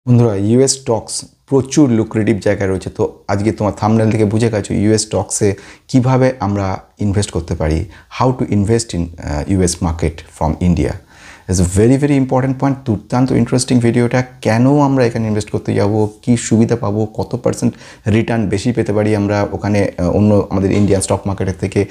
বন্ধুরা, US stocks প্রচুর lucrative জায়গায় রয়েছে। তো আজকে তোমার থাম্বনেল থেকে বুঝে গেছো ইউএস স্টকসে কীভাবে আমরা ইনভেস্ট করতে পারি, how to invest in US market from India. It's a very very important point. দুর্দান্ত ইন্টারেস্টিং ভিডিওটা। কেন আমরা এখানে ইনভেস্ট করতে যাব, কী সুবিধা পাবো, কত পার্সেন্ট রিটার্ন বেশি পেতে পারি আমরা ওখানে অন্য আমাদের ইন্ডিয়ান স্টক মার্কেটের থেকে,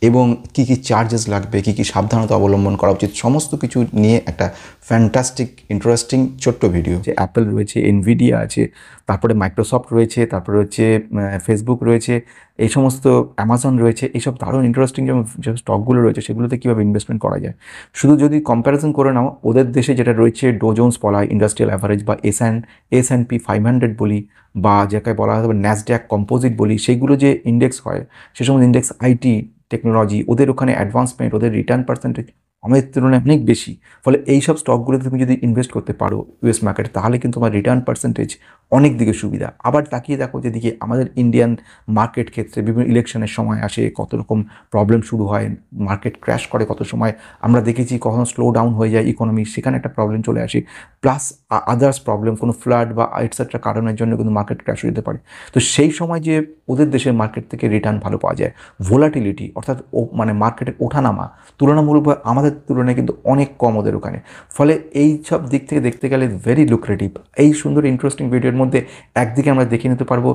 এবং কী কী চার্জেস লাগবে, কী কী সাবধানতা অবলম্বন করা উচিত, সমস্ত কিছু নিয়ে একটা ফ্যান্টাস্টিক ইন্টারেস্টিং ছোট্ট ভিডিও। যে অ্যাপেল রয়েছে, এনভিডিয়া আছে, তারপরে মাইক্রোসফট রয়েছে, তারপরে হচ্ছে ফেসবুক রয়েছে, এই সমস্ত অ্যামাজন রয়েছে, এইসব দারুণ ইন্টারেস্টিং যে স্টকগুলো রয়েছে সেগুলোতে কীভাবে ইনভেস্টমেন্ট করা যায়। শুধু যদি কম্প্যারিজন করে নাও, ওদের দেশে যেটা রয়েছে ডো জোন্স বলা হয় ইন্ডাস্ট্রিয়াল অ্যাভারেজ, বা S&P 500 বলি, বা যাকে বলা হয় ন্যাসড্যাক কম্পোজিট বলি, সেইগুলো যে ইন্ডেক্স হয়, সে সমস্ত ইন্ডেক্স আইটি টেকনোলজি, ওদের ওখানে অ্যাডভান্সমেন্ট, ওদের রিটার্ন পার্সেন্টেজ আমাদের তুলনায় অনেক বেশি। ফলে এই সব স্টকগুলোতে তুমি যদি ইনভেস্ট করতে পারো ইউএস মার্কেটে, তাহলে কিন্তু তোমার রিটার্ন পার্সেন্টেজ অনেক দিকে সুবিধা। আবার তাকিয়ে দেখো যেদিকে আমাদের ইন্ডিয়ান মার্কেট ক্ষেত্রে বিভিন্ন ইলেকশনের সময় আসে, কত রকম প্রবলেম শুরু হয়, মার্কেট ক্র্যাশ করে, কত সময় আমরা দেখেছি কখনো স্লো ডাউন হয়ে যায় ইকোনমি, সেখানে একটা প্রবলেম চলে আসে, প্লাস আদার্স প্রবলেম, কোনো ফ্লাড বা এটসেট্রা কারণের জন্য কিন্তু মার্কেট ক্র্যাশ হয়ে যেতে পারে। তো সেই সময় যে ওদের দেশের মার্কেট থেকে রিটার্ন ভালো পাওয়া যায়, ভোলাটিলিটি অর্থাৎ মানে মার্কেটের ওঠানামা তুলনামূলকভাবে আমাদের তুলনায় কিন্তু অনেক কম ওদের ওখানে। ফলে এই সব দিক থেকে দেখতে গেলে ভেরি লুক্রেটিভ। এই সুন্দর ইন্টারেস্টিং ভিডিওর মধ্যে একদিকে আমরা দেখে নিতে পারবো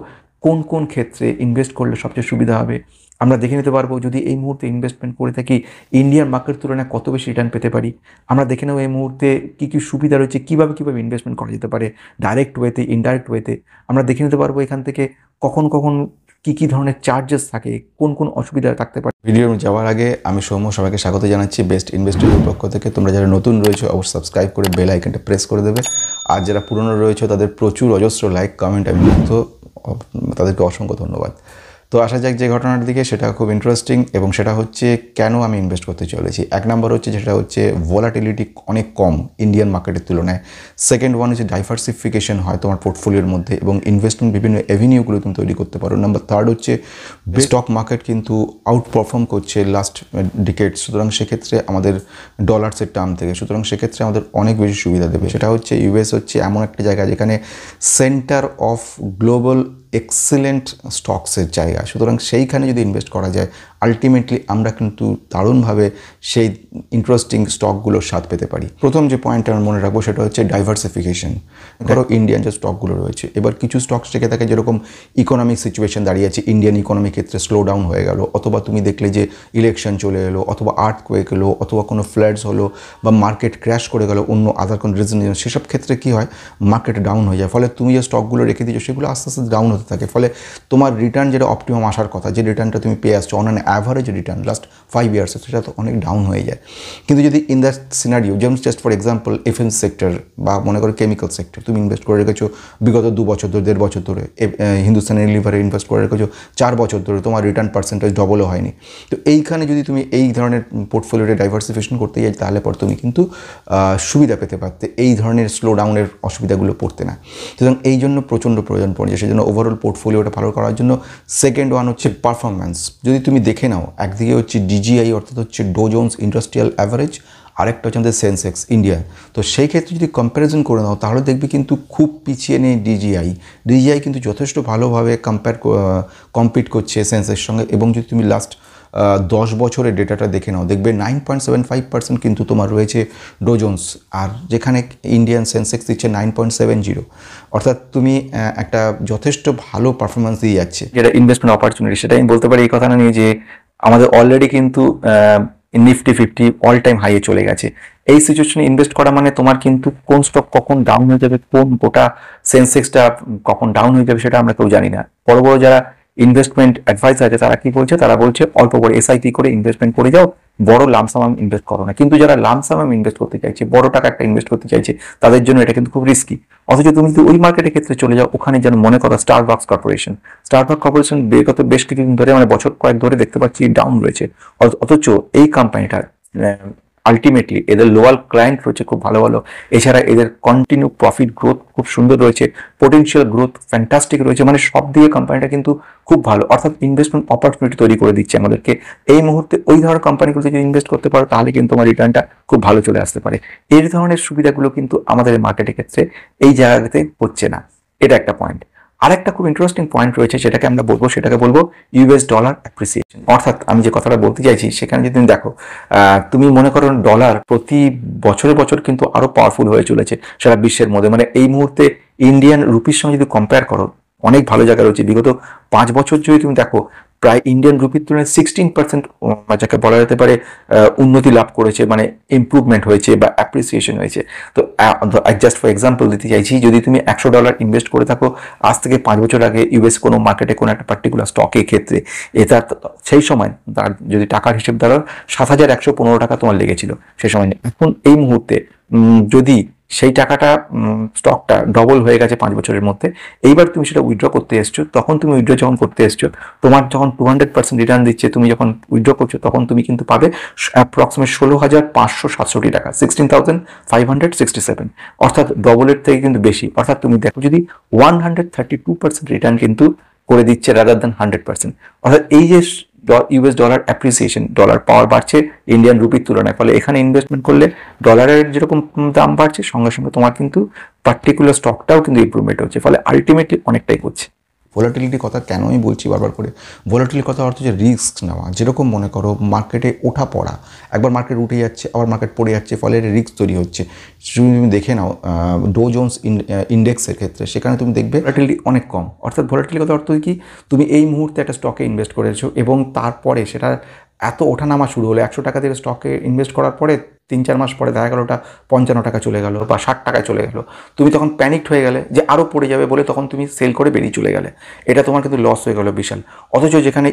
কোন কোন ক্ষেত্রে ইনভেস্ট করলে সবচেয়ে সুবিধা হবে। আমরা দেখে নিতে পারবো যদি এই মুহূর্তে ইনভেস্টমেন্ট করে থাকি ইন্ডিয়ান মার্কেট তুলনায় কত বেশি রিটার্ন পেতে পারি। আমরা দেখে নেব এই মুহূর্তে কী কী সুবিধা রয়েছে, কীভাবে ইনভেস্টমেন্ট করা যেতে পারে, ডাইরেক্ট ওয়েতে, ইনডাইরেক্ট ওয়েতে। আমরা দেখে নিতে পারবো এখান থেকে কখন কখন কী কী ধরনের চার্জেস থাকে, কোন কোন অসুবিধা থাকতে পারে। ভিডিও যাওয়ার আগে আমি সৌম্য সবাইকে স্বাগত জানাচ্ছি বেস্ট ইনভেস্টরের পক্ষ থেকে। তোমরা যারা নতুন রয়েছে অবশ্যই সাবস্ক্রাইব করে বেল আইকনটা প্রেস করে দেবে, আর যারা পুরনো রয়েছে তাদের প্রচুর অজস্র লাইক কমেন্ট, আমি মুগ্ধ, তাদেরকে অসংখ্য ধন্যবাদ। তো আসা যাক যে ঘটনার দিকে, সেটা খুব ইন্টারেস্টিং, এবং সেটা হচ্ছে কেন আমি ইনভেস্ট করতে চলেছি। এক নম্বর হচ্ছে যেটা হচ্ছে ভোলাটিলিটি অনেক কম ইন্ডিয়ান মার্কেটের তুলনায়। সেকেন্ড ওয়ান হচ্ছে ডাইভার্সিফিকেশন হয় তোমার পোর্টফোলিওর মধ্যে, এবং ইনভেস্টমেন্ট বিভিন্ন অ্যাভিনিউগুলো তুমি তৈরি করতে পারো। নাম্বার থার্ড হচ্ছে স্টক মার্কেট কিন্তু আউট পারফর্ম করছে লাস্ট ডিকেড, সুতরাং সেক্ষেত্রে আমাদের ডলার্সের টার্ম থেকে, সুতরাং সেক্ষেত্রে আমাদের অনেক বেশি সুবিধা দেবে। সেটা হচ্ছে ইউএস হচ্ছে এমন একটা জায়গা যেখানে সেন্টার অফ গ্লোবাল এক্সেলেন্ট স্টকসের জায়গা, সুতরাং সেইখানে যদি ইনভেস্ট করা যায় আলটিমেটলি আমরা কিন্তু দারুণভাবে সেই ইন্টারেস্টিং স্টকগুলোর স্বাদ পেতে পারি। প্রথম যে পয়েন্টটা আমি মনে রাখবো সেটা হচ্ছে ডাইভার্সিফিকেশন। ধরো ইন্ডিয়ান যে স্টকগুলো রয়েছে, এবার কিছু স্টকস থেকে থাকে যেরকম ইকোনমিক সিচুয়েশন দাঁড়িয়ে আছে, ইন্ডিয়ান ইকোনমিক ক্ষেত্রে স্লো ডাউন হয়ে গেল, অথবা তুমি দেখলে যে ইলেকশন চলে এলো, অথবা আর্থকুয়েক এলো, অথবা কোনো ফ্লাডস হলো, বা মার্কেট ক্র্যাশ করে গেল অন্য আদার কোনো রিজন, সেসব ক্ষেত্রে কী হয়, মার্কেট ডাউন হয়ে যায়। ফলে তুমি যে স্টকগুলো রেখে দিয়েছো সেগুলো আস্তে আস্তে ডাউন হতে থাকে। ফলে তোমার রিটার্ন যেটা অপটিমাম আসার কথা, যে রিটার্নটা তুমি পেয়ে আসছো on an average return last 5 ইয়ার্সে, সেটা তো অনেক ডাউন হয়ে যায়। কিন্তু যদি ইন দ্যাট সিনারিও, যেমন just for example FMC sector বা মনে করো কেমিক্যাল সেক্টর, তুমি ইনভেস্ট করে রেখেছো বিগত 2 বছর ধরে, 1.5 বছর ধরে, হিন্দুস্তান ইউনিলিভারে ইনভেস্ট করে রেখেছো 4 বছর ধরে, তোমার রিটার্ন পার্সেন্টেজ ডবলও হয়নি। তো এইখানে যদি তুমি এই ধরনের পোর্টফোলিওতে ডাইভার্সিফিকেশন করতে যাই, তাহলে পর তুমি কিন্তু সুবিধা পেতে পারতে, এই ধরনের স্লো ডাউনের অসুবিধাগুলো পড়তে না। সুতরাং এই জন্য প্রচণ্ড প্রয়োজন পড়ছে। সেই জন্য ওভারঅল পোর্টফোলিওটা ভালো করার জন্য সেকেন্ড ওয়ান হচ্ছে পারফরম্যান্স। যদি তুমি দেখে নাও, একদিকে হচ্ছে ডিজিআই অর্থাৎ হচ্ছে ডো জোন্স ইন্ডাস্ট্রিয়াল অ্যাভারেজ, আরেকটা হচ্ছে আমাদের সেন্সেক্স ইন্ডিয়া। তো সেই ক্ষেত্রে যদি কম্প্যারিজন করে নাও তাহলে দেখবে কিন্তু খুব পিছিয়ে নেই ডিজিআই কিন্তু যথেষ্ট ভালোভাবে কম্পিট করছে সেন্সেক্সের সঙ্গে। এবং যদি তুমি লাস্ট 10 বছরের ডেটাটা দেখে নাও, দেখবে 9.75% কিন্তু তোমার রয়েছে ডো জোন্স, আর যেখানে ইন্ডিয়ান সেন্সেক্স দিচ্ছে 9.70। অর্থাৎ তুমি একটা যথেষ্ট ভালো পারফরমেন্স দিয়ে যাচ্ছে। যেটা ইনভেস্টমেন্ট অপরচুনিটি, সেটা আমি বলতে পারি এই কথা না নিয়ে যে আমাদের অলরেডি কিন্তু নিফটি 50 অল টাইম হাইয়ে চলে গেছে। এই সিচুয়েশনে ইনভেস্ট করা মানে তোমার কিন্তু কোন স্টক কখন ডাউন হয়ে যাবে, কোন গোটা সেন্সেক্সটা কখন ডাউন হয়ে যাবে সেটা আমরা কেউ জানি না। বড় বড় যারা ইনভেস্টমেন্ট অ্যাডভাইজার আছে তারা কি বলছে, তারা বলছে অল্প করে এসআইপি করে ইনভেস্টমেন্ট করে যাও, বড় লামসাম ইনভেস্ট করো না। কিন্তু যারা লামসাম ইনভেস্ট করতে চাইছে, বড় টাকা একটা ইনভেস্ট করতে চাইছে, তাদের জন্য এটা কিন্তু খুব রিস্কি। অথচ তুমি যদি ওই মার্কেটের ক্ষেত্রে চলে যাও, ওখানে যেন মনে করো স্টারবাকস কর্পোরেশন বিগত বেশ কিছুদিন ধরে, মানে বছর কয়েক ধরে দেখতে পাচ্ছি ডাউন রয়েছে, অথচ এই কোম্পানিটা আলটিমেটলি এদের লোয়াল ক্লায়েন্ট রয়েছে খুব ভালো ভালো, এছাড়া এদের কন্টিনিউ প্রফিট গ্রোথ খুব সুন্দর রয়েছে, পোটেনশিয়াল গ্রোথ ফ্যান্টাস্টিক রয়েছে, মানে সব দিকে কোম্পানিটা কিন্তু খুব ভালো, অর্থাৎ ইনভেস্টমেন্ট অপরচুনিটি তৈরি করে দিচ্ছে আমাদেরকে। এই মুহূর্তে ওই ধরনের কোম্পানিগুলোতে যদি ইনভেস্ট করতে পারো তাহলে কিন্তু তোমার রিটার্নটা খুব ভালো চলে আসতে পারে। এই ধরনের সুবিধাগুলো কিন্তু আমাদের মার্কেটের ক্ষেত্রে এই জায়গাতে হচ্ছে না, এটা একটা পয়েন্ট। আরেকটা খুব ইন্টারেস্টিং পয়েন্ট রয়েছে যেটাকে আমরা বলবো, সেটাকে বলবো ইউএস ডলার অ্যাপ্রিসিয়েশন। অর্থাৎ আমি যে কথাটা বলতে চাইছি সেখানে যদি তুমি দেখো, তুমি মনে করো ডলার প্রতি বছরে বছর কিন্তু আরো পাওয়ারফুল হয়ে চলেছে সারা বিশ্বের মধ্যে। মানে এই মুহূর্তে ইন্ডিয়ান রুপির সঙ্গে যদি কম্পেয়ার করো অনেক ভালো জায়গা রয়েছে। বিগত 5 বছর যদি তুমি দেখো প্রায় ইন্ডিয়ান রুপির তুলনায় 16% যাকে বলা যেতে পারে উন্নতি লাভ করেছে, মানে ইমপ্রুভমেন্ট হয়েছে বা অ্যাপ্রিসিয়েশন হয়েছে। তো জাস্ট ফর এক্সাম্পল দিতে চাইছি, যদি তুমি $100 ইনভেস্ট করে থাকো আজ থেকে 5 বছর আগে ইউএস কোনো মার্কেটে কোনো একটা পার্টিকুলার স্টকের ক্ষেত্রে, এটা সেই সময় তার যদি টাকার হিসেব দ্বারা 7,115 টাকা তোমার লেগেছিল সেই সময়। এখন এই মুহূর্তে যদি সেই টাকাটা স্টকটা ডবল হয়ে গেছে 5 বছরের মধ্যে, এইবার তুমি সেটা উইথড্র করতে এসছো, তখন তুমি উইথড্র যখন করতে এসছো তোমার যখন 200% রিটার্ন দিচ্ছে, তুমি যখন উইথড্র করছো তখন তুমি কিন্তু পাবে অ্যাপ্রক্সিমেট 16,567 টাকা, 16,567, অর্থাৎ ডবলের থেকে কিন্তু বেশি। অর্থাৎ তুমি দেখো যদি 132% রিটার্ন কিন্তু করে দিচ্ছে রাদার দ্যান 100%। অর্থাৎ এই যে ইউএস ডলার অ্যাপ্রিসিয়েশন, ডলার পাওয়ার বাড়ছে ইন্ডিয়ান রুপির তুলনায়, ফলে এখানে ইনভেস্টমেন্ট করলে ডলারের যেরকম দাম বাড়ছে সঙ্গে সঙ্গে তোমার কিন্তু পার্টিকুলার স্টকটাও কিন্তু ইমপ্রুভমেন্ট হচ্ছে, ফলে আলটিমেটলি অনেকটাই হচ্ছে। ভোলাটিলিটির কথা কেন আমি বলছি বারবার করে, ভোলাটিলিটির কথা অর্থ যে রিস্ক নেওয়া। যেরকম মনে করো মার্কেটে ওঠা পড়া, একবার মার্কেট উঠে যাচ্ছে আবার মার্কেট পড়ে যাচ্ছে, ফলে রিস্ক তৈরি হচ্ছে। যদি তুমি দেখে নাও ডো জোন্স ইন্ডেক্সের ক্ষেত্রে, সেখানে তুমি দেখবে ভোলাটিলিটি অনেক কম। অর্থাৎ ভোলাটিলিটির কথা অর্থ কি, তুমি এই মুহূর্তে একটা স্টকে ইনভেস্ট করেছো এবং তারপরে সেটা এত ওঠানামা শুরু হলো, 100 টাকা দিয়ে স্টকে ইনভেস্ট করার পরে 3-4 মাস পরে দেখা গেল ওটা 55 টাকা চলে গেল বা 60 টাকায় চলে গেল। তুমি তখন প্যানিকড হয়ে গেলে যে আরও পড়ে যাবে বলে, তখন তুমি সেল করে বেরিয়ে চলে গেলে, এটা তোমার কিন্তু লস হয়ে গেল বিশাল। অথচ যেখানে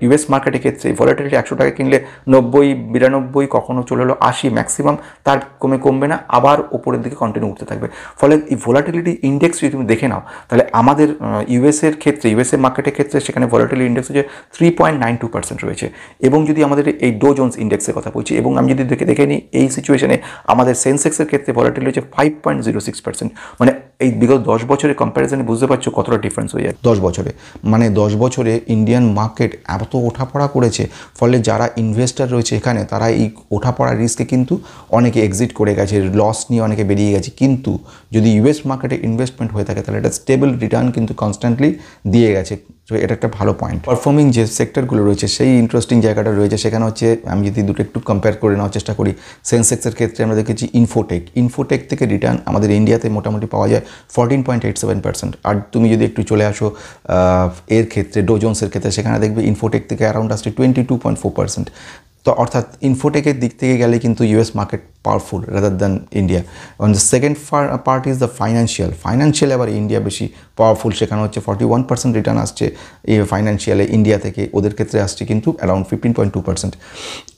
ইউএস মার্কেটের ক্ষেত্রে ভোলাটিলিটি 100 টাকা কিনলে 90, 92, কখনো চলে এলো 80 ম্যাক্সিমাম, তার কমবে না, আবার ওপরের দিকে কন্টিনিউ উঠতে থাকবে। ফলে এই ভোলাটিলিটি ইন্ডেক্স যদি তুমি দেখে নাও তাহলে আমাদের ইউএসের ক্ষেত্রে, ইউএসএ মার্কেটের ক্ষেত্রে সেখানে ভোলাটিলিটি ইন্ডেক্স হচ্ছে 3.92% রয়েছে। এবং যদি আমাদের এই ডো জোন্স ইন্ডেক্সের কথা বলছি, এবং আমি যদি দেখে নিই এই সিচুয়েশনে আমাদের সেন্সেক্সের ক্ষেত্রে ভোলাটিলিটি হচ্ছে 5.06%। মানে এই বিগত 10 বছরের কম্প্যারিজনে বুঝতে পারছো কতটা ডিফারেন্স হয়ে যায় 10 বছরে। মানে 10 বছরে ইন্ডিয়ান মার্কেট এত ওঠাপড়া করেছে, ফলে যারা ইনভেস্টার রয়েছে এখানে তারা এই ওঠাপড়ার রিস্কে কিন্তু অনেকে এক্সিট করে গেছে, লস নিয়ে অনেকে বেরিয়ে গেছে। কিন্তু যদি ইউএস মার্কেটে ইনভেস্টমেন্ট হয়ে থাকে তাহলে এটা স্টেবল রিটার্ন কিন্তু কনস্ট্যান্টলি দিয়ে গেছে। তো এটা একটা ভালো পয়েন্ট। পারফর্মিং যে সেক্টরগুলো রয়েছে সেই ইন্টারেস্টিং জায়গাটা রয়েছে, সেখানে হচ্ছে আমি যদি দুটো একটু কম্পেয়ার করে নেওয়ার চেষ্টা করি, সেন্সেক্সের ক্ষেত্রে আমরা দেখেছি ইনফোটেক থেকে রিটার্ন আমাদের ইন্ডিয়াতে মোটামুটি পাওয়া যায় 14.87%। আর তুমি যদি একটু চলে আসো এর ক্ষেত্রে ডো জোন্সের ক্ষেত্রে, সেখানে দেখবে ইনফোটেক থেকে অ্যারাউন্ড আসছে 22.4%। তো অর্থাৎ ইনফোটেকের দিক থেকে গেলে কিন্তু US market powerful rather than India. On the second part is the financial আবার ইন্ডিয়া বেশি পাওয়ারফুল, সেখানে হচ্ছে 41% রিটার্ন আসছে এই ফাইন্যান্সিয়ালে ইন্ডিয়া থেকে, ওদের ক্ষেত্রে আসছে কিন্তু অ্যারাউন্ড 15.2%।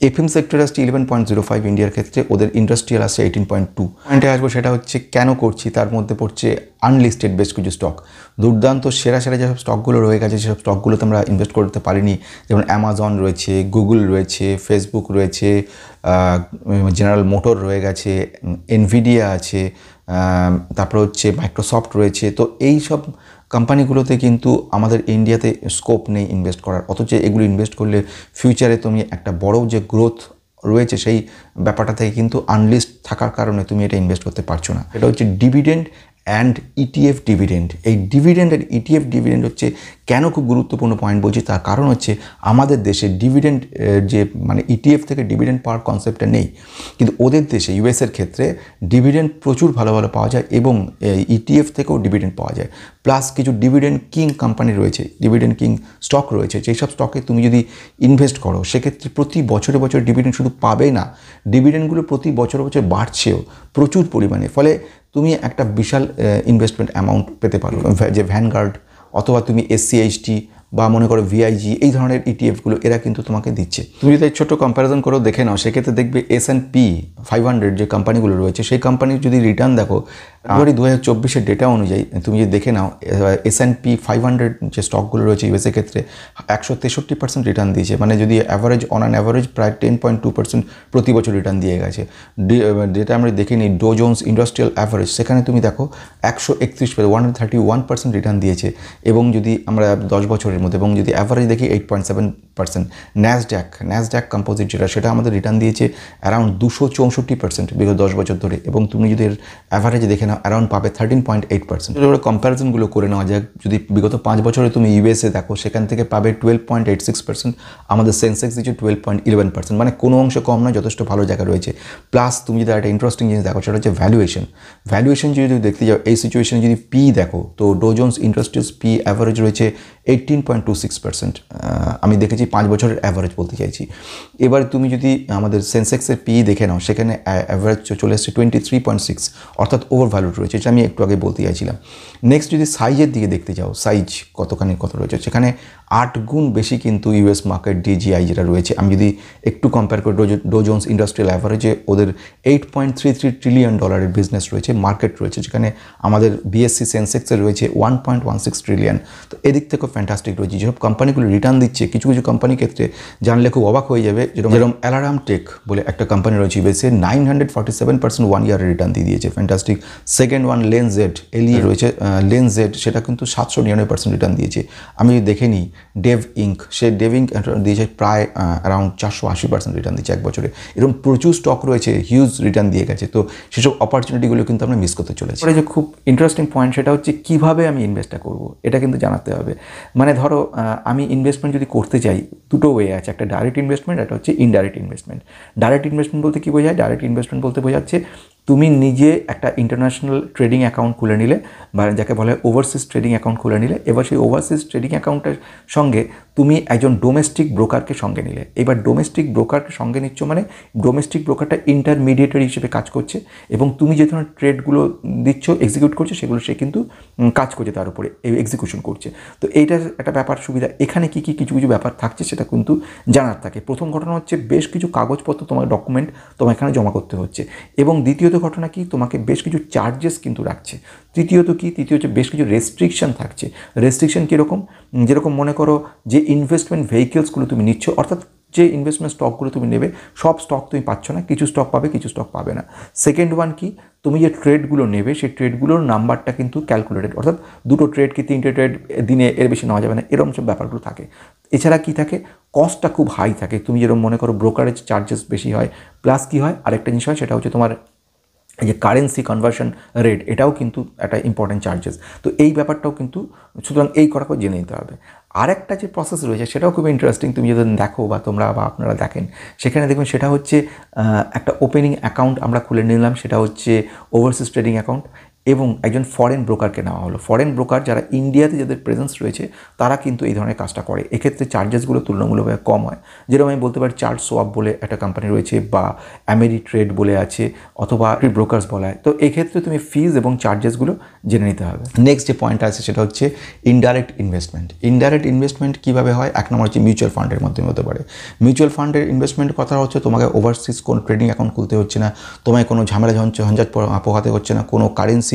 এফএম সেক্টর আসছে 11.05 ইন্ডিয়ার ক্ষেত্রে, ওদের ইন্ডাস্ট্রিয়াল আসছে 18.2। পয়েন্টে আসবো সেটা হচ্ছে কেন করছি, তার মধ্যে পড়ছে আনলিস্টেড বেশ কিছু স্টক। দুর্দান্ত সেরা যেসব স্টকগুলো রয়ে গেছে সেসব স্টকগুলোতে আমরা ইনভেস্ট করতে পারিনি, যেমন অ্যামাজন রয়েছে, গুগল রয়েছে, ফেসবুক রয়েছে, জেনারেল মোটর রয়ে গেছে, এনভিডিয়া আছে, তারপর হচ্ছে মাইক্রোসফট রয়েছে। তো এই সব কোম্পানিগুলোতে কিন্তু আমাদের ইন্ডিয়াতে স্কোপ নেই ইনভেস্ট করার, অথচ এগুলো ইনভেস্ট করলে ফিউচারে তুমি একটা বড় যে গ্রোথ রয়েছে সেই ব্যাপারটা থেকে কিন্তু আনলিস্ট থাকার কারণে তুমি এটা ইনভেস্ট করতে পারছো না। এটা হচ্ছে ডিভিডেন্ড অ্যান্ড ইটিএফ ডিভিডেন্ড। এই ডিভিডেন্ড আর ইটিএফ ডিভিডেন্ড হচ্ছে কেন খুব গুরুত্বপূর্ণ পয়েন্ট বলছি, তার কারণ হচ্ছে আমাদের দেশে ডিভিডেন্ড যে মানে ইটিএফ থেকে ডিভিডেন্ড পাওয়ার কনসেপ্টটা নেই, কিন্তু ওদের দেশে ইউএসের ক্ষেত্রে ডিভিডেন্ড প্রচুর ভালো পাওয়া যায় এবং ইটিএফ থেকেও ডিভিডেন্ড পাওয়া যায়। প্লাস কিছু ডিভিডেন্ড কিং কোম্পানি রয়েছে, ডিভিডেন্ড কিং স্টক রয়েছে, যেই সব স্টকে তুমি যদি ইনভেস্ট করো সেক্ষেত্রে প্রতি বছরে ডিভিডেন্ড শুধু পাবে না, ডিভিডেন্ডগুলো প্রতি বছর বাড়ছেও প্রচুর পরিমাণে। ফলে তুমি একটা বিশাল ইনভেস্টমেন্ট অ্যামাউন্ট পেতে পারো, যে ভ্যানগার্ড অথবা তুমি এসসিএইচটি বা মনে করো ভিআইজি, এই ধরনের ইটিএফগুলো এরা কিন্তু তোমাকে দিচ্ছে। তুমি যদি ছোট্ট কম্প্যারিজন করেও দেখে নাও সেক্ষেত্রে দেখবে S&P 500 যে কোম্পানিগুলো রয়েছে সেই কোম্পানির যদি রিটার্ন দেখো ফেব্রুয়ারি 2024-এর ডেটা অনুযায়ী তুমি যদি দেখে নাও S&P 500 যে স্টকগুলো রয়েছে ইউএসএ ক্ষেত্রে 163% রিটার্ন দিয়েছে, মানে যদি অ্যাভারেজ অন অ্যান অ্যাভারেজ প্রায় 10.2% প্রতি বছর রিটার্ন দিয়ে গেছে। যেটা আমরা দেখে নিই ডো জোন্স ইন্ডাস্ট্রিয়াল অ্যাভারেজ, সেখানে তুমি দেখো 131% রিটার্ন দিয়েছে, এবং যদি আমরা 10 বছরের মধ্যে এবং যদি অ্যাভারেজ দেখি 8.7%। ন্যাসড্যাক কম্পোজিট যেটা সেটা আমাদের রিটার্ন দিয়েছে অ্যারাউন্ড 264% বিগত 10 বছর ধরে, এবং তুমি যদি অ্যাভারেজ দেখে নাও অ্যারাউন্ড পাবে 13.8%। কম্প্যারিজনগুলো করে নেওয়া যায়, যদি বিগত 5 বছরে তুমি ইউএসএ দেখো সেখান থেকে পাবে 12.86%, আমাদের সেন্সেক্স দিচ্ছে 12.11%, মানে কোনো অংশে কম নয়, যথেষ্ট ভালো জায়গা রয়েছে। প্লাস তুমি যদি একটা ইন্টারেস্টিং জিনিস দেখো সেটা হচ্ছে ভ্যালুয়েশন যদি দেখতে যাও এই সিচুয়েশনে যদি পি দেখো তো Dow Jones industries P average রয়েছে 18.26%, আমি দেখেছি 5 বছরের অ্যাভারেজ বলতে চাইছি। এবার তুমি যদি আমাদের সেন্সেক্সের পি দেখে নাও সেখানে অ্যাভারেজ চলে এসছে 23.6, অর্থাৎ ওভার ভ্যালুড রয়েছে, যেটা আমি একটু আগে বলতে চাইছিলাম। নেক্সট যদি সাইজের দিকে দেখতে যাও, সাইজ কত রয়েছে, সেখানে 8 গুণ বেশি কিন্তু ইউএস মার্কেট ডিজিআই যেটা রয়েছে। আমি যদি একটু কম্পেয়ার করি ডো জোন্স ইন্ডাস্ট্রিয়াল অ্যাভারেজে ওদের $8.33 ট্রিলিয়ন বিজনেস রয়েছে, মার্কেট রয়েছে, যেখানে আমাদের বিএসসি সেন্সেক্সের রয়েছে 1.16 ট্রিলিয়ন। তো এদিক থেকেও ফ্যান্টাস্টিক রয়েছে। যেসব কোম্পানিগুলো রিটার্ন দিচ্ছে, কিছু কোম্পানির ক্ষেত্রে জানলে খুব অবাক হয়ে যাবে, যেরকম অ্যালারাম টেক বলে একটা কোম্পানি রয়েছে ইউএসএ 947% 1 ইয়ারে রিটার্ন দিয়ে দিয়েছে, ফ্যান্টাস্টিক। সেকেন্ড ওয়ান লেনজেড এলিয়ে রয়েছে, লেনজেড সেটা কিন্তু 799% রিটার্ন দিয়েছে। আমি দেখে নিই ডেভ ইঙ্ক দিয়েছে প্রায় অ্যারাউন্ড 480% রিটার্ন দিচ্ছে 1 বছরে। এরকম প্রচুর স্টক রয়েছে, হিউজ রিটার্ন দিয়ে গেছে। তো সেসব অপরচুনিটিগুলো কিন্তু আমরা মিস করতে চলেছি। যে খুব ইন্টারেস্টিং পয়েন্ট সেটা হচ্ছে কীভাবে আমি ইনভেস্টটা করব, এটা কিন্তু জানাতে হবে। মানে ধরো আমি ইনভেস্টমেন্ট যদি করতে চাই, দুটো ওয়ে আছে, একটা ডাইরেক্ট ইনভেস্টমেন্ট, একটা হচ্ছে ইনডাইরেক্ট ইনভেস্টমেন্ট। ডাইরেক্ট ইনভেস্টমেন্ট বলতে কী বোঝায়? ডাইরেক্ট ইনভেস্টমেন্ট বলতে বোঝাচ্ছে তুমি নিজে একটা ইন্টারন্যাশনাল ট্রেডিং অ্যাকাউন্ট খুলে নিলে, বা যাকে বলা হয় ওভারসিজ ট্রেডিং অ্যাকাউন্ট খুলে নিলে। এবার সেই ওভারসিজ ট্রেডিং অ্যাকাউন্টের সঙ্গে তুমি একজন ডোমেস্টিক ব্রোকারকে সঙ্গে নিলে। এবার ডোমেস্টিক ব্রোকারকে সঙ্গে নিচ্ছ মানে ডোমেস্টিক ব্রোকারটা ইন্টারমিডিয়েটারি হিসেবে কাজ করছে, এবং তুমি যে ধরনের ট্রেডগুলো দিচ্ছ, এক্সিকিউট করছে, সেগুলো সে কিন্তু কাজ করছে, তার উপরে এক্সিকিউশন করছে। তো এইটার একটা ব্যাপার সুবিধা। এখানে কী কিছু ব্যাপার থাকছে সেটা কিন্তু জানার থাকে। প্রথম ঘটনা হচ্ছে বেশ কিছু কাগজপত্র, তোমার ডকুমেন্ট তোমার এখানে জমা করতে হচ্ছে, এবং দ্বিতীয়ত ঘটনা কি, তোমাকে বেশ কিছু চার্জেস কিন্তু রাখছে। তৃতীয়ত হচ্ছে বেশ কিছু রেস্ট্রিকশন থাকছে। রেস্ট্রিকশন কীরকম? যেরকম মনে করো যে ইনভেস্টমেন্ট ভেহিকেলসগুলো তুমি নিচ্ছ, অর্থাৎ যে ইনভেস্টমেন্ট স্টকগুলো তুমি নেবে, সব স্টক তুমি পাচ্ছ না, কিছু স্টক পাবে, কিছু স্টক পাবে না। সেকেন্ড ওয়ান কি, তুমি যে ট্রেডগুলো নেবে সেই ট্রেডগুলোর নাম্বারটা কিন্তু ক্যালকুলেটেড, অর্থাৎ 2টো ট্রেড কি 3টে ট্রেড দিনে এর বেশি নেওয়া যাবে না, এরকম সব ব্যাপারগুলো থাকে। এছাড়া কি থাকে, কস্টটা খুব হাই থাকে। তুমি যেরকম মনে করো ব্রোকারেজ চার্জেস বেশি হয়, প্লাস কি হয়, আরেকটা জিনিস হয়, সেটা হচ্ছে তোমার এই যে কারেন্সি কনভার্সন রেট, এটাও কিন্তু একটা ইম্পর্টেন্ট চার্জেস। তো এই ব্যাপারটাও কিন্তু, সুতরাং এই কটা করে জেনে নিতে হবে। আরেকটা যে প্রসেস রয়েছে সেটাও খুব ইন্টারেস্টিং, তুমি যদি দেখো বা তোমরা বা আপনারা দেখেন, সেখানে দেখবেন সেটা হচ্ছে একটা ওপেনিং অ্যাকাউন্ট আমরা খুলে নিলাম, সেটা হচ্ছে ওভারসিজ ট্রেডিং অ্যাকাউন্ট, এবং একজন ফরেন ব্রোকারকে নেওয়া হলো। ফরেন ব্রোকার যারা ইন্ডিয়াতে যাদের প্রেজেন্স রয়েছে তারা কিন্তু এই ধরনের কাজটা করে। এক্ষেত্রে চার্জেসগুলো তুলনামূলকভাবে কম হয়। যেরকম আমি বলতে পারি চার্লস সোয়াব বলে একটা কোম্পানি রয়েছে, বা আমেরিট্রেড বলে আছে, অথবা ব্রোকার্স বলা হয়। তো এক্ষেত্রে তুমি ফিজ এবং চার্জেসগুলো জেনে নিতে হবে। নেক্সট যে পয়েন্টটা আছে সেটা হচ্ছে ইনডাইরেক্ট ইনভেস্টমেন্ট কীভাবে হয়? এক নম্বর হচ্ছে মিউচুয়াল ফান্ডের মাধ্যমে হতে পারে। মিউচুয়াল ফান্ডের ইনভেস্টমেন্টের কথা হচ্ছে তোমাকে ওভারসিজ কোনো ট্রেডিং অ্যাকাউন্ট খুলতে হচ্ছে না, তোমায় কোনো ঝামেলা ঝঞ্ঝাট পোহাতে হচ্ছে না, কোনো কারেন্সি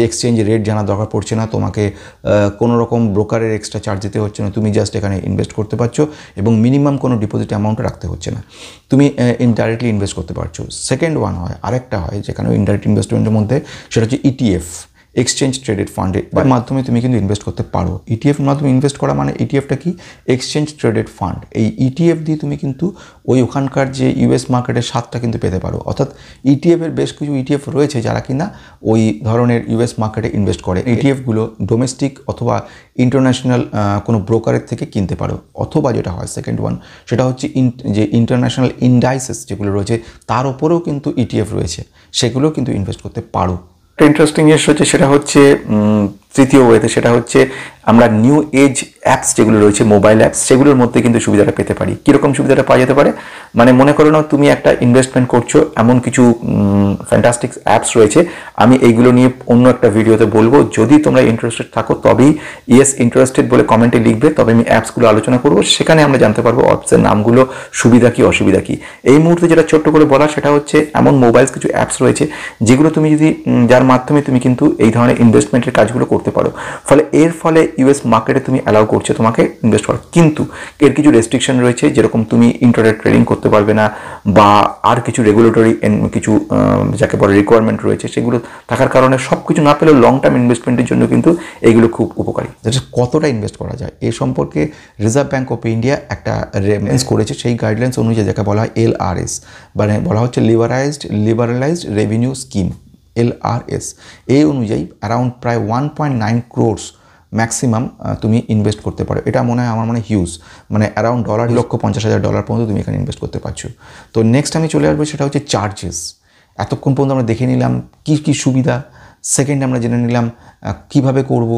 এক্সচেঞ্জ রেট জানার দরকার পড়ছে না, তোমাকে কোনো রকম ব্রোকারের এক্সট্রা চার্জ দিতে হচ্ছে না, তুমি জাস্ট এখানে ইনভেস্ট করতে পারছো, এবং মিনিমাম কোনো ডিপোজিট অ্যামাউন্ট রাখতে হচ্ছে না, তুমি ইনডাইরেক্টলি ইনভেস্ট করতে পারছো। সেকেন্ড ওয়ান হয়, আরেকটা হয় যেখানে ইনডাইরেক্ট ইনভেস্টমেন্টের মধ্যে, সেটা হচ্ছে ইটিএফ, এক্সচেঞ্জ ট্রেডেড ফান্ডের মাধ্যমে তুমি কিন্তু ইনভেস্ট করতে পারো। ইটিএফের মাধ্যমে ইনভেস্ট করা মানে, ইটিএফটা কি? Exchange traded fund. এই ইটিএফ দিয়ে তুমি কিন্তু ওখানকার যে ইউএস মার্কেটের স্বাদটা কিন্তু পেতে পারো। অর্থাৎ ইটিএফের বেশ কিছু ইটিএফ রয়েছে যারা কিনা ওই ধরনের ইউএস মার্কেটে ইনভেস্ট করে। ইটিএফগুলো ডোমেস্টিক অথবা ইন্টারন্যাশনাল কোনো ব্রোকারের থেকে কিনতে পারো, অথবা যেটা হয় সেকেন্ড ওয়ান, সেটা হচ্ছে যে ইন্টারন্যাশনাল ইন্ডাইসেস যেগুলো রয়েছে তার ওপরেও কিন্তু ইটিএফ রয়েছে, সেগুলোও কিন্তু ইনভেস্ট করতে পারো। একটা ইন্টারেস্টিং জিনিস হচ্ছে, সেটা হচ্ছে তৃতীয় ওয়েতে, সেটা হচ্ছে আমরা নিউ এজ অ্যাপস যেগুলো রয়েছে, মোবাইল অ্যাপস, সেগুলোর মধ্যে কিন্তু সুবিধাটা পেতে পারি। কীরকম সুবিধাটা পাওয়া যেতে পারে, মানে মনে করো না তুমি একটা ইনভেস্টমেন্ট করছো, এমন কিছু ফ্যান্টাস্টিক অ্যাপস রয়েছে, আমি এইগুলো নিয়ে অন্য একটা ভিডিওতে বলবো। যদি তোমরা ইন্টারেস্টেড থাকো তবেই ইয়েস ইন্টারেস্টেড বলে কমেন্টে লিখবে, তবে আমি অ্যাপসগুলো আলোচনা করবো, সেখানে আমরা জানতে পারবো অ্যাপসের নামগুলো, সুবিধা কি অসুবিধা কি। এই মুহূর্তে যেটা ছোট্ট করে বলা সেটা হচ্ছে এমন মোবাইল কিছু অ্যাপস রয়েছে যেগুলো তুমি যদি যার মাধ্যমে তুমি কিন্তু এই ধরনের ইনভেস্টমেন্টের কাজগুলো করতে পারো। এর ফলে ইউএস মার্কেটে তুমি অ্যালাউ করছে তোমাকে ইনভেস্ট করা, কিন্তু এর কিছু রেস্ট্রিকশন রয়েছে, যেরকম তুমি ইন্টারনেট ট্রেডিং করতে পারবে না, বা আর কিছু রেগুলেটরি কিছু যাকে বলে রিকোয়ারমেন্ট রয়েছে, সেগুলো থাকার কারণে সব কিছু না পেলেও লং টার্ম ইনভেস্টমেন্টের জন্য কিন্তু এগুলো খুব উপকারী। কতটা ইনভেস্ট করা যায় এ সম্পর্কে রিজার্ভ ব্যাঙ্ক অফ ইন্ডিয়া একটা রেফারেন্স করেছে। সেই গাইডলাইন্স অনুযায়ী যাকে বলা হয় LRS, মানে বলা হচ্ছে লিবারালাইজড রেভিনিউ স্কিম, LRS। এই অনুযায়ী অ্যারাউন্ড প্রায় 1.9 crores ম্যাক্সিমাম তুমি ইনভেস্ট করতে পারো। এটা মনে হয় আমার হিউজ, মানে অ্যারাউন্ড $1,50,000 পর্যন্ত তুমি এখানে ইনভেস্ট করতে পারছো। তো নেক্সট আমি চলে আসবো, সেটা হচ্ছে চার্জেস। এতক্ষণ পর্যন্ত আমরা দেখে নিলাম কি কি সুবিধা, সেকেন্ড আমরা জেনে নিলাম কিভাবে করব,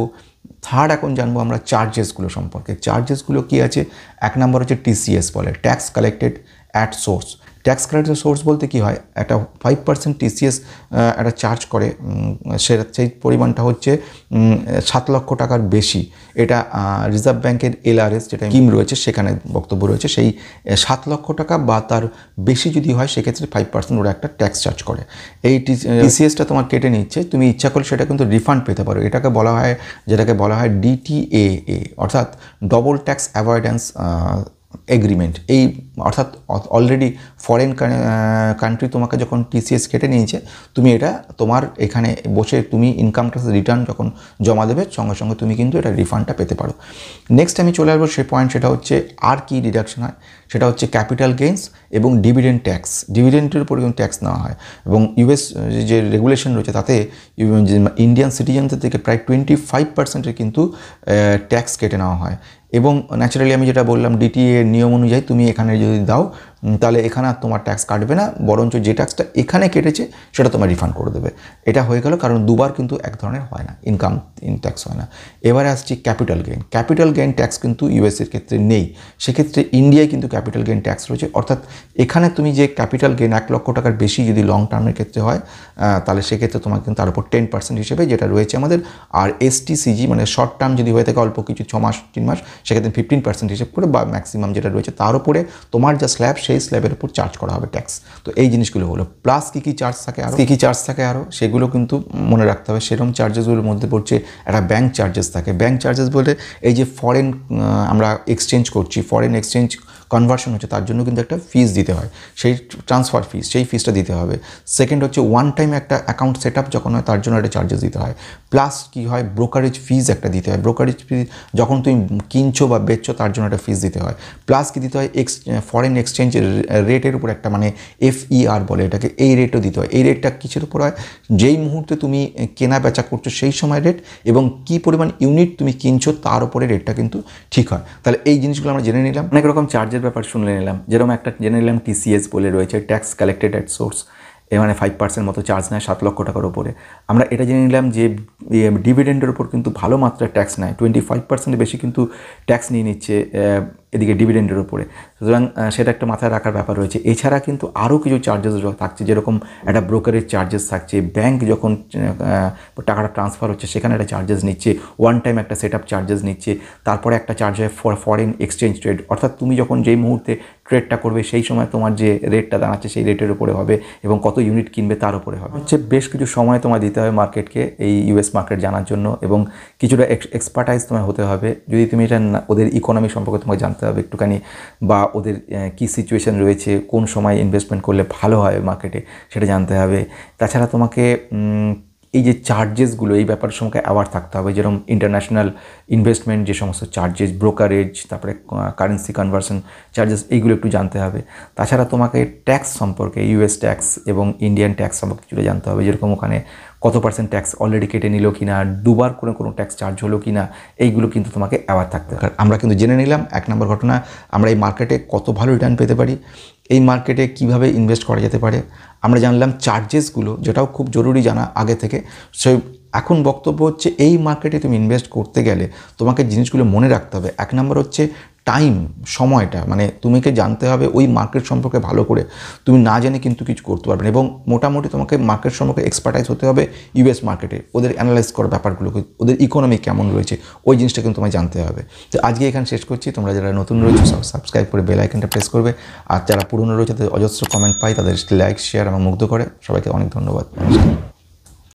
থার্ড এখন জানবো আমরা চার্জেসগুলো সম্পর্কে। চার্জেসগুলো কী আছে, এক নম্বর হচ্ছে TCS বলে, tax collected at source. Tax collected source বলতে কী হয়, একটা 5% TCS একটা চার্জ করে, সেই পরিমাণটা হচ্ছে 7 লক্ষ টাকার বেশি। এটা রিজার্ভ ব্যাঙ্কের LRS যেটা স্কিম রয়েছে সেখানে বক্তব্য রয়েছে, সেই 7 লক্ষ টাকা বা তার বেশি যদি হয় সেক্ষেত্রে 5% ওরা একটা ট্যাক্স চার্জ করে। এই TCSটা তোমার কেটে নিচ্ছে, তুমি ইচ্ছা করলে সেটা কিন্তু রিফান্ড পেতে পারো। এটাকে বলা হয়, যেটাকে বলা হয় DTAA, অর্থাৎ ডবল ট্যাক্স অ্যাভয়েডেন্স এগ্রিমেন্ট। এই অর্থাৎ অলরেডি ফরেন কান্ট্রি তোমাকে যখন TCS কেটে নিয়েছে, তুমি এটা তোমার এখানে বসে তুমি ইনকাম ট্যাক্স রিটার্ন যখন জমা দেবে সঙ্গে সঙ্গে তুমি কিন্তু এটা রিফান্ডটা পেতে পারো। নেক্সট আমি চলে আসবো সে পয়েন্ট, সেটা হচ্ছে আর কি ডিডাকশন হয়, সেটা হচ্ছে ক্যাপিটাল গেইনস এবং ডিভিডেন্ড ট্যাক্স। ডিভিডেন্টের উপর কিন্তু ট্যাক্স নেওয়া হয়, এবং US যে রেগুলেশন রয়েছে তাতে ইন্ডিয়ান সিটিজেনদের থেকে প্রায় 25%-এর কিন্তু ট্যাক্স কেটে নেওয়া হয়। এবং ন্যাচারালি আমি যেটা বললাম DTA এর নিয়ম অনুযায়ী তুমি এখানে যদি দাও তাহলে এখানে আর তোমার ট্যাক্স কাটবে না, বরঞ্চ যে ট্যাক্সটা এখানে কেটেছে সেটা তোমার রিফান্ড করে দেবে। এটা হয়ে গেল, কারণ দুবার কিন্তু এক ধরনের হয় না, ইনকাম ট্যাক্স হয় না। এবারে আসছি capital gain. Capital gain tax কিন্তু US এর ক্ষেত্রে নেই, সেক্ষেত্রে ইন্ডিয়ায় কিন্তু ক্যাপিটাল গেইন ট্যাক্স রয়েছে। অর্থাৎ এখানে তুমি যে ক্যাপিটাল গেইন 1 লক্ষ টাকার বেশি যদি লং টার্মের ক্ষেত্রে হয়, তাহলে সেক্ষেত্রে তোমার কিন্তু তার উপর 10% হিসেবে যেটা রয়েছে আমাদের। আর STCG মানে শর্ট টার্ম যদি হয়ে থাকে অল্প কিছু 6 মাস 3 মাস, সেক্ষেত্রে 15% হিসেব করে বা ম্যাক্সিমাম যেটা রয়েছে তার উপরে তোমার যা স্ল্যাব সেই স্ল্যাবের উপর চার্জ করা হবে ট্যাক্স। তো এই জিনিসগুলো হলো, প্লাস কী কী চার্জ থাকে আরও সেগুলো কিন্তু মনে রাখতে হবে। সেরকম চার্জেসগুলোর মধ্যে পড়ছে একটা ব্যাঙ্ক চার্জেস থাকে। ব্যাঙ্ক চার্জেস বলে এই যে ফরেন আমরা এক্সচেঞ্জ করছি, ফরেন এক্সচেঞ্জ কনভার্সন হচ্ছে, তার জন্য কিন্তু একটা ফিস দিতে হয়, সেই ট্রান্সফার ফিস, সেই ফিসটা দিতে হবে। সেকেন্ড হচ্ছে ওয়ান টাইম একটা অ্যাকাউন্ট সেট আপ যখন হয় তার জন্য একটা চার্জেস দিতে হয়। প্লাস কী হয়, ব্রোকারেজ ফিস একটা দিতে হয়। ব্রোকারেজ ফিস যখন তুমি কিনছো বা বেচছো তার জন্য একটা ফিস দিতে হয়। প্লাস কি দিতে হয়, ফরেন এক্সচেঞ্জ রেটের উপর একটা মানে FER বলে এটাকে, এই রেটও দিতে হয়। এই রেটটা কিসের উপর হয়, যেই মুহূর্তে তুমি কেনা বেচা করছো সেই সময় রেট, এবং কী পরিমাণ ইউনিট তুমি কিনছো তার উপরে রেটটা কিন্তু ঠিক হয়। তাহলে এই জিনিসগুলো আমরা জেনে নিলাম। অনেক রকম চার্জের ব্যাপার শুনে নিলাম, যেরকম একটা জেনে নিলাম TCS বলে রয়েছে, ট্যাক্স কালেক্টেড অ্যাট সোর্স, মানে 5% মতো চার্জ নেয় 7 লক্ষ টাকার উপরে। আমরা এটা জেনে নিলাম যে ডিভিডেন্ডের উপর কিন্তু ভালো মাত্রায় ট্যাক্স নেয়, 25% বেশি কিন্তু ট্যাক্স নিয়ে নিচ্ছে এদিকে ডিভিডেন্ডের উপরে। সুতরাং সেটা একটা মাথায় রাখার ব্যাপার রয়েছে। এছাড়া কিন্তু আরও কিছু চার্জেস থাকছে, যেরকম একটা ব্রোকারেজ চার্জেস থাকছে, ব্যাংক যখন টাকাটা ট্রান্সফার হচ্ছে সেখানে একটা চার্জেস নিচ্ছে, ওয়ান টাইম একটা সেট আপ চার্জেস নিচ্ছে। তারপরে একটা চার্জ হয় ফরেন এক্সচেঞ্জ ট্রেড, অর্থাৎ তুমি যখন যেই মুহূর্তে ট্রেডটা করবে সেই সময় তোমার যে রেটটা দাঁড়াচ্ছে সেই রেটের উপরে হবে, এবং কত ইউনিট কিনবে তার উপরে হবে। হচ্ছে বেশ কিছু সময় তোমায় দিতে হবে মার্কেটকে, এই US মার্কেট জানার জন্য, এবং কিছুটা এক্সপার্টাইজ তোমায় হতে হবে। যদি তুমি এটা ওদের ইকোনমি সম্পর্কে তোমাকে জানতে হবে একটুখানি, বা ওদের কী সিচুয়েশান রয়েছে, কোন সময় ইনভেস্টমেন্ট করলে ভালো হয় মার্কেটে সেটা জানতে হবে। তাছাড়া তোমাকে এই যে চার্জেসগুলো, এই ব্যাপারের সঙ্গে অ্যাওয়ার থাকতে হবে, যেরকম ইন্টারন্যাশনাল ইনভেস্টমেন্ট যে সমস্ত চার্জেস, ব্রোকারেজ, তারপরে কারেন্সি কনভার্সন চার্জেস, এইগুলো একটু জানতে হবে। তাছাড়া তোমাকে ট্যাক্স সম্পর্কে, US ট্যাক্স এবং ইন্ডিয়ান ট্যাক্স সম্পর্কে কিছুটা জানতে হবে, যেরকম ওখানে কত % ট্যাক্স অলরেডি কেটে নিল কি না, দুবার কোনো ট্যাক্স চার্জ হলো কি না, এইগুলো কিন্তু তোমাকে অ্যাওয়ার থাকতে হবে। আমরা কিন্তু জেনে নিলাম 1 নম্বর ঘটনা, আমরা এই মার্কেটে কত ভালো রিটার্ন পেতে পারি, এই মার্কেটে কিভাবে ইনভেস্ট করা যেতে পারে। আমরা জানলাম চার্জেসগুলো, যেটাও খুব জরুরি জানা আগে থেকে। সেই এখন বক্তব্য হচ্ছে এই মার্কেটে তুমি ইনভেস্ট করতে গেলে তোমাকে জিনিসগুলো মনে রাখতে হবে। এক নম্বর হচ্ছে টাইম, সময়টা, মানে তোমাকে জানতে হবে ওই মার্কেট সম্পর্কে ভালো করে। তুমি না জেনে কিন্তু কিছু করতে পারবে না, এবং মোটামুটি তোমাকে মার্কেট সম্পর্কে এক্সপার্টাইজ হতে হবে। ইউএস মার্কেটে ওদের অ্যানালাইজ করার ব্যাপারগুলোকে, ওদের ইকোনমি কেমন রয়েছে ওই জিনিসটা কিন্তু তোমায় জানতে হবে। তো আজকে এখানে শেষ করছি। তোমরা যারা নতুন রয়েছে সাবস্ক্রাইব করে বেল আইকনটা প্রেস করবে, আর যারা পুরনো রয়েছে তাদের অজস্র কমেন্ট পাই, তাদের লাইক শেয়ার আমার মুগ্ধ করে। সবাইকে অনেক ধন্যবাদ। নমস্কার।